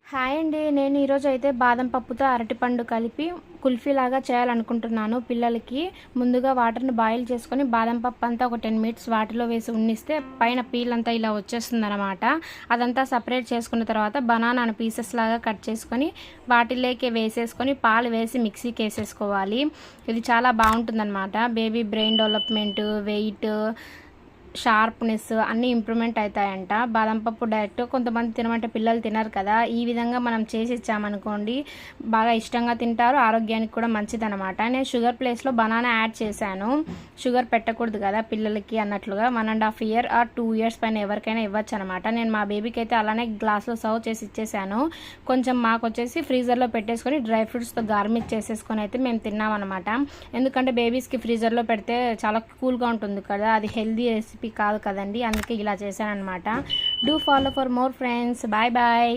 Hi అండి. నేను ఈరోజు అయితే బాదం పప్పుతో అరటిపండు కలిపి కుల్ఫీలాగా చేయాలనుకుంటున్నాను పిల్లలకి. ముందుగా వాటర్ని బాయిల్ చేసుకొని బాదం పప్పు అంతా ఒక 10 మినిట్స్ వాటర్లో వేసి ఉన్నిస్తే పైన పీల్ అంతా ఇలా వచ్చేస్తుందన్నమాట. అదంతా సపరేట్ చేసుకున్న తర్వాత బనానాను పీసెస్ లాగా కట్ చేసుకొని వాటిలోకి వేసేసుకొని పాలు వేసి మిక్సీకి వేసేసుకోవాలి. ఇది చాలా బాగుంటుందన్నమాట. Baby brain development, weight, sharpness అన్నీ ఇంప్రూవ్మెంట్ అవుతాయంట. బాదం పప్పు డైరెక్ట్ కొంతమంది తినమంటే పిల్లలు తినరు కదా. ఈ విధంగా మనం చేసి ఇచ్చామనుకోండి బాగా ఇష్టంగా తింటారు, ఆరోగ్యానికి కూడా మంచిదన్నమాట. నేను షుగర్ ప్లేస్లో బనానా యాడ్ చేశాను. షుగర్ పెట్టకూడదు కదా పిల్లలకి అన్నట్లుగా. 1.5 ఇయర్ ఆర్ 2 ఇయర్స్ పైన ఎవరికైనా ఇవ్వచ్చు అనమాట. నేను మా బేబీకి అయితే అలానే గ్లాస్లో సర్వ్ చేసి ఇచ్చేసాను. కొంచెం మాకు వచ్చేసి ఫ్రీజర్లో పెట్టేసుకొని డ్రై ఫ్రూట్స్తో గార్మిక్ చేసేసుకొని అయితే మేము తిన్నామన్నమాట. ఎందుకంటే బేబీస్కి ఫ్రీజర్లో పెడితే చాలా కూల్గా ఉంటుంది కదా, అది హెల్దీ రెసిపీ కాదు కదండి. అందుకే ఇలా చేశాను అనమాట. Do follow for more friends. Bye bye.